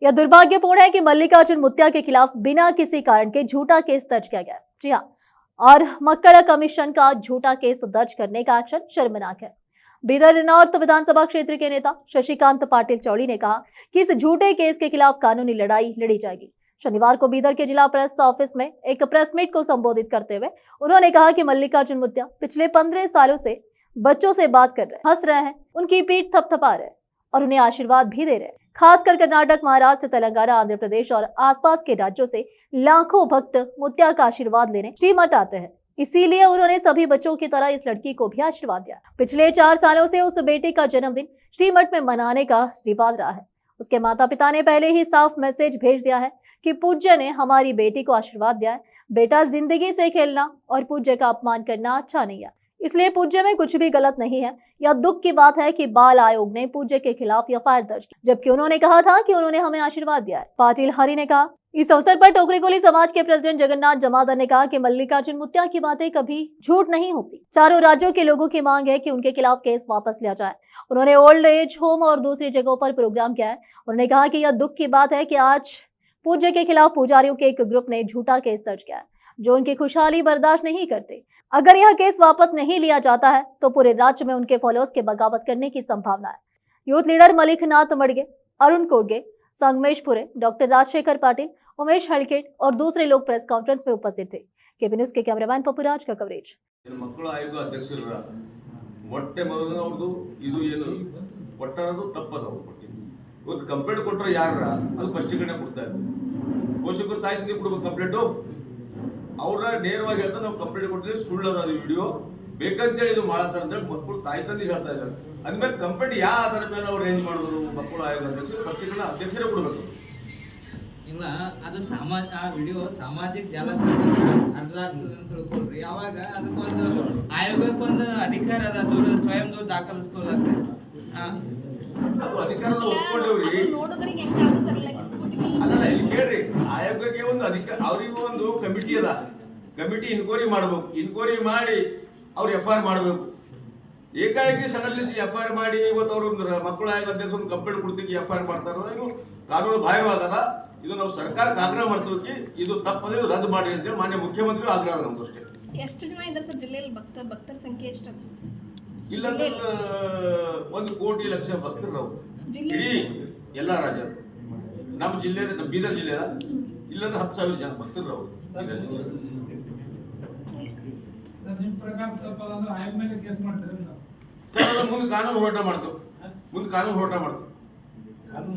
यह दुर्भाग्यपूर्ण है कि मल्लिकार्जुन मुत्या के खिलाफ बिना किसी कारण के झूठा केस दर्ज किया गया। जी हाँ, और मक्कड़ कमीशन का झूठा केस दर्ज करने का एक्शन शर्मनाक है। बीदर नॉर्थ विधानसभा क्षेत्र के नेता शशिकांत पाटिल चौड़ी ने कहा कि इस झूठे केस के खिलाफ कानूनी लड़ाई लड़ी जाएगी। शनिवार को बीदर के जिला प्रेस ऑफिस में एक प्रेस मीट को संबोधित करते हुए उन्होंने कहा कि मल्लिकार्जुन मुत्या पिछले 15 सालों से बच्चों से बात कर रहे हैं, हंस रहे हैं, उनकी पीठ थपथपा रहे हैं और उन्हें आशीर्वाद भी दे रहे हैं। खासकर कर्नाटक, महाराष्ट्र, तेलंगाना, आंध्र प्रदेश और आसपास के राज्यों से लाखों भक्त मुत्या का आशीर्वाद लेने श्रीमठ आते हैं। इसीलिए उन्होंने सभी बच्चों की तरह इस लड़की को भी आशीर्वाद दिया। पिछले 4 सालों से उस बेटे का जन्मदिन श्रीमठ में मनाने का रिवाज रहा है। उसके माता पिता ने पहले ही साफ मैसेज भेज दिया है कि पूज्य ने हमारी बेटी को आशीर्वाद दिया है, बेटा जिंदगी से खेलना और पूज्य का अपमान करना अच्छा नहीं है, इसलिए पूज्य में कुछ भी गलत नहीं है। यह दुख की बात है कि बाल आयोग ने पूज्य के खिलाफ एफआईआर दर्ज की, जबकि उन्होंने कहा था कि उन्होंने हमें आशीर्वाद दिया है। पाटिल हरि ने कहा। इस अवसर पर टोकरीकोली समाज के प्रेसिडेंट जगन्नाथ जमादार ने कहा कि मल्लिकार्जुन मुत्या की बातें कभी झूठ नहीं होती। चारों राज्यों के लोगों की मांग है कि उनके खिलाफ केस वापस लिया जाए। उन्होंने ओल्ड एज होम और दूसरी जगहों पर प्रोग्राम किया है। उन्होंने कहा कि यह दुख की बात है कि आज पूज्य के खिलाफ पुजारियों के एक ग्रुप ने झूठा केस दर्ज किया है, जो उनकी खुशहाली बर्दाश्त नहीं करते। अगर यह केस वापस नहीं लिया जाता है तो पूरे राज्य में उनके फॉलोअर्स के बगावत करने की संभावना है। यूथ लीडर मलिकनाथ मड़गे, अरुण कोडगे, संगमेश पुरे, डॉक्टर राजशेखर पाटिल, उमेश हलकेट और दूसरे लोग प्रेस कॉन्फ्रेंस में उपस्थित थे। केबी न्यूज के कैमरामैन पपुराज का कवरेज। मಕ್ಕಳ ಆಯೋಗ ಅಧ್ಯಕ್ಷರ ಮೊಟ್ಟೆ ಮೊದಲು ಅವ್ರದು ಇದು ಏನು ಕೊಟ್ಟರದು ತಪ್ಪದ ಅವ್ರು ಕೊಟ್ಟಿದ್ದು ಇವತ್ತು ಕಂಪ್ಲೇಂಟ್ ಕೊಟ್ಟರೆ ಯಾರ ಅದು ಸ್ಪಷ್ಟೀಕರಣ ಕೊಡ್ತಾ ಇದ್ದಾರೆ ಪೋಷಕರು ತಾಯಿಗೆ ಕೊಡಬೇಕು ಕಂಪ್ಲೇಂಟು ಅವ್ರ ನೇರವಾಗಿ ಹೇಳ್ತಾ ನಾವು ಕಂಪ್ಲೇಂಟ್ ಕೊಟ್ಟಿದ್ರೆ ಸುಳ್ಳದ ಅದು ವಿಡಿಯೋ ಬೇಕಂತೇಳಿ ಇದು ಮಾಡತ್ತಾರೆ ಅಂತೇಳಿ ಮಕ್ಕಳು ತಾಯಿ ತಂದೆ ಹೇಳ್ತಾ ಇದ್ದಾರೆ ಅಂದ್ಮೇಲೆ ಕಂಪ್ಲೇಂಟ್ ಯಾವ ಆಧಾರ ಮೇಲೆ ಅವ್ರು ರೇಂಜ್ ಮಾಡಿದ್ರು ಮಕ್ಕಳ ಆಯೋಗ ಅಧ್ಯಕ್ಷರು ಸ್ಪಷ್ಟೀಕರಣ ಅಧ್ಯಕ್ಷರೇ ಕೊಡಬೇಕು ಇಲ್ಲ ಅದು ಆ ವಿಡಿಯೋ ಸಾಮಾಜಿಕ ಜಾಲತಾಣದಲ್ಲಿ ಹರಿದಾಡ್ತದೆ ಅಂತ ತಿಳ್ಕೊಳ್ರಿ ಯಾವಾಗ ಅದಕ್ಕೊಂದು ಆಯೋಗಕ್ಕೊಂದು ಅಧಿಕಾರ ಅದ ದೂರ ಸ್ವಯಂ ದೂರ ದಾಖಲಿಸ್ಕೊಳ್ಳಕ್ಕೆ ಅದು ಅಧಿಕಾರದ ಒಪ್ಕೊಂಡವ್ರಿ ಅಲ್ಲ ಇಲ್ಲಿ ಕೇಳ್ರಿ ಆಯೋಗಕ್ಕೆ ಒಂದು ಅಧಿಕಾರ ಅವರಿಗೂ ಒಂದು ಕಮಿಟಿ ಅದ ಕಮಿಟಿ ಇನ್ಕ್ವೈರಿ ಮಾಡ್ಬೇಕು ಇನ್ಕ್ವೈರಿ ಮಾಡಿ ಅವ್ರು ಎಫ್ಐಆರ್ ಮಾಡಬೇಕು ಏಕಾಏಕಿ ಸಡನ್ಲಿ ಎಫ್ಐಆರ್ ಮಾಡಿ ಇವತ್ತು ಅವರು ಮಕ್ಕಳ ಆಯೋಗ ಅಧ್ಯಕ್ಷ ಒಂದು ಕಂಪ್ಲೇಂಟ್ ಕೊಡ್ತೀವಿ ಎಫ್ಐಆರ್ ಮಾಡ್ತಾರೋ ಇದು ಕಾನೂನು ಬಾಹಿರವಾಗಲ್ಲ ಇದು ನಾವು ಸರ್ಕಾರಕ್ಕೆ ಆಗ್ರಹ ಮಾಡ್ತೀವಿ ಇದು ತಪ್ಪದೆ ರದ್ದು ಮಾಡಿ ಅಂತೇಳಿ ಮಾನ್ಯ ಮುಖ್ಯಮಂತ್ರಿ ಆಗ್ರಹ ನಮ್ದು ಅಷ್ಟೇ ಎಷ್ಟು ಜನ ಇದ್ದಾರೆ ಸರ್ ಜಿಲ್ಲೆಯಲ್ಲಿ ಭಕ್ತರ ಸಂಖ್ಯೆ ಎಷ್ಟು ಇಲ್ಲ 1 ಕೋಟಿ ಲಕ್ಷ ಭಕ್ತರು ನಾವು ಇಡೀ ಎಲ್ಲ ರಾಜ್ಯದ ನಮ್ಮ ಜಿಲ್ಲೆ ಬೀದರ್ ಜಿಲ್ಲೆ ಇಲ್ಲಂದ್ರೆ 10,000 ಜನ ಭಕ್ತರು ನಾವು ಸರ್ ಅದ ಮುಂದೆ ಕಾನೂನು ಹೋರಾಟ ಮಾಡ್ತೇವೆ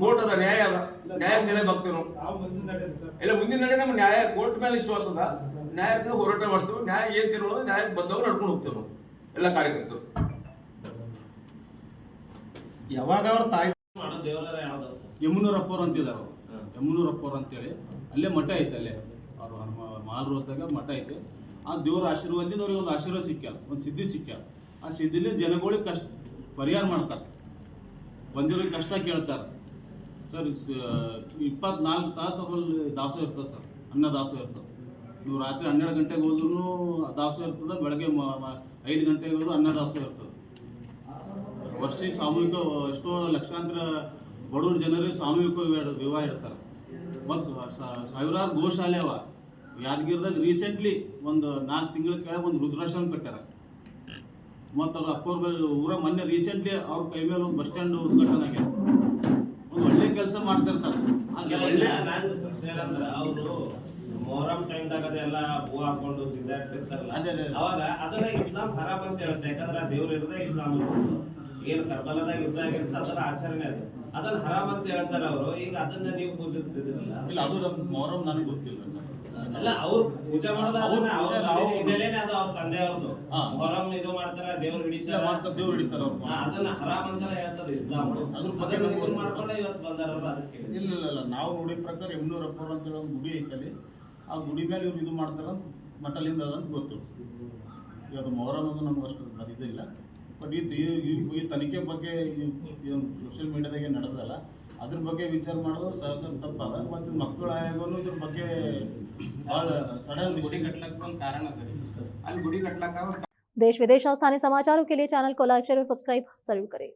ಕೋರ್ಟ್ ಅದ ನ್ಯಾಯ ಅದ ನ್ಯಾಯ ನೆಲೆ ಭಕ್ತೇವೆ ನಾವು ಇಲ್ಲ ಮುಂದಿನ ನಡೆ ನಮ್ಮ ನ್ಯಾಯ ಕೋರ್ಟ್ ಮೇಲೆ ವಿಶ್ವಾಸ ಅದ ನ್ಯಾಯಕ್ಕೆ ಹೋರಾಟ ಮಾಡ್ತೇವೆ ನ್ಯಾಯ ಏನ್ ತಿನ್ನೋದು ನ್ಯಾಯಕ್ಕೆ ಬಂದವರು ನಡ್ಕೊಂಡು ಹೋಗ್ತೇವೆ ನಾವು ಎಲ್ಲ ಕಾರ್ಯಕರ್ತರು ಯಾವಾಗ ಅವ್ರ ತಾಯಿ ಯಮುನೂರಪ್ಪವ್ರು ಅಂತಿದ್ದಾರೆ ಅವರು ಯಮುನೂರಪ್ಪವ್ರು ಅಂತೇಳಿ ಅಲ್ಲೇ ಮಠ ಐತೆ ಅಲ್ಲೇ ಅವರು ಮಾಲ್ ರೋಡ್ದಾಗ ಮಠ ಐತೆ ಆ ದೇವ್ರ ಆಶೀರ್ವಾದದಿಂದ ಅವ್ರಿಗೆ ಒಂದು ಆಶೀರ್ವಾದ ಸಿಕ್ಕ್ಯಾರ ಒಂದು ಸಿದ್ಧಿ ಸಿಕ್ಕ್ಯಾರ ಆ ಸಿದ್ಧಿಲಿ ಜನಗಳಿಗೆ ಕಷ್ಟ ಪರಿಹಾರ ಮಾಡ್ತಾರೆ ಬಂದಿರೋರಿಗೆ ಕಷ್ಟ ಕೇಳ್ತಾರೆ ಸರ್ 24 ತಾಸು ಅಲ್ಲಿ ದಾಸೋಹ ಇರ್ತದೆ ಸರ್ ಅನ್ನ ದಾಸೋಹ ಇರ್ತದೆ ನೀವು ರಾತ್ರಿ 12 ಗಂಟೆಗೆ ಹೋದ್ರೂ ದಾಸೋಹ ಇರ್ತದೆ ಬೆಳಗ್ಗೆ 5 ಗಂಟೆಗೆ ಹೋದ್ರೂ ಅನ್ನ ದಾಸೋಹ ಇರ್ತದೆ ವರ್ಷಿಗೆ ಸಾಮೂಹಿಕ ಎಷ್ಟೋ ಲಕ್ಷಾಂತರ ಬಡವ್ರ ಜನರಿಗೆ ಸಾಮೂಹಿಕ ವಿವಾಹ ಇಡ್ತಾರೆ ಮತ್ತು ಸಾವಿರಾರು ಗೋಶಾಲೆ ಅವ ಯಾದಗಿರಿದಾಗ ರೀಸೆಂಟ್ಲಿ ಒಂದು 4 ತಿಂಗಳ ಕೆಳಗೆ ಒಂದು ರುದ್ರಾಶ್ರಮ ಕಟ್ಟಾರ ಮತ್ತು ಅವ್ರ ಅಪ್ಪವ್ರ ಊರಾಗ ಮೊನ್ನೆ ರೀಸೆಂಟ್ಲಿ ಅವ್ರ ಕೈ ಮೇಲೆ ಒಂದು ಬಸ್ ಸ್ಟ್ಯಾಂಡ್ ಉದ್ಘಾಟನೆ ಆಗ್ಯಾರ ಒಂದು ಒಳ್ಳೆ ಕೆಲಸ ಮಾಡ್ತಿರ್ತಾರೆ ಅವರು ಮೊಹರಂ ಟೈಮ್ದಾಗ ಎಲ್ಲ ಹೂ ಹಾಕೊಂಡು ತಿರ್ತಾರಲ್ಲ ಅವಾಗ ಅದನ್ನ ಇಸ್ಲಾಂ ಹರಾಮ್ ಅಂತ ಹೇಳುತ್ತೆ ಯಾಕಂದ್ರೆ ದೇವ್ರು ಇರೋದೇ ಇಸ್ಲಾಂ ಏನು ಕರ್ಬಲದಾಗ ಯುದ್ಧ ಆಗಿರುತ್ತೆ ಅದರ ಆಚರಣೆ ಅದು ಅದನ್ನ ಹರಾಮ್ ಅಂತ ಹೇಳ್ತಾರ ಅವರು ಈಗ ಅದನ್ನ ನೀವು ಪೂಜಿಸ್ತಿದಿರಲ್ಲ ಇಲ್ಲ ಅದು ನಮ್ಮ ಮೊಹರಂ ನನಗೆ ಗೊತ್ತಿಲ್ಲ ಅಲ್ಲ ಅವ್ರು ಪೂಜೆ ಮಾಡೋದು ಅದನ್ನ ಹಿನ್ನೆಲೆನೇ ಅದು ಅವ್ರ ತಂದೆಯವ್ರದ್ದು ಮೊಹರಂ ಇದು ಮಾಡ್ತಾರ ದೇವ್ರು ಹಿಡಿತಾರ ಅದನ್ನ ಹರಾಮ್ ಅಂತ ಹೇಳ್ತಾರೆ ಇಸ್ಲಾಂ ಅದ್ರ ಬಗ್ಗೆ ಮಾಡ್ಕೊಂಡೆ ಇವತ್ತು ಬಂದಾರಲ್ಲ ಅದಕ್ಕೆ ಇಲ್ಲ ನಾವು ನೋಡಿದ ಪ್ರಕಾರ ಯಮುನೂರಪ್ಪವ್ರು ಅಂತೇಳಿ ಒಂದು ಗುಡಿ ಐತಲ್ಲಿ ಆ ಗುಡಿ ಮೇಲೆ ಇವ್ರು ಇದು ಮಾಡ್ತಾರ ಮಠಲಿಂದ ಅದಂತ ಗೊತ್ತು ಇವತ್ತು ಮೊಹರಂ ಅದು ನಮ್ಗೆ ಅಷ್ಟು ಇದಿಲ್ಲ ಬಟ್ ಈ ತನಿಖೆ ಬಗ್ಗೆ ಸೋಷಿಯಲ್ ಮೀಡಿಯಾದಾಗೆ ನಡೆದಲ್ಲ ಅದ್ರ ಬಗ್ಗೆ ವಿಚಾರ ಮಾಡೋದು ಸಹಜ ತಪ್ಪದ ಮತ್ತು ಮಕ್ಕಳ ಆಯೋಗನು ಇದ್ರ ಬಗ್ಗೆ ಭಾಳ ಸಡನ್ ಗುಡಿ ಕಟ್ಲಕ್ಕೆ ಒಂದು ಕಾರಣ ಅಲ್ಲಿ ಗುಡಿ ಕಟ್ಲಕ್ಕ देश विदेश और स्थानीय समाचारों के लिए चैनल को लाइक शेयर और सब्सक्राइब जरूर करें।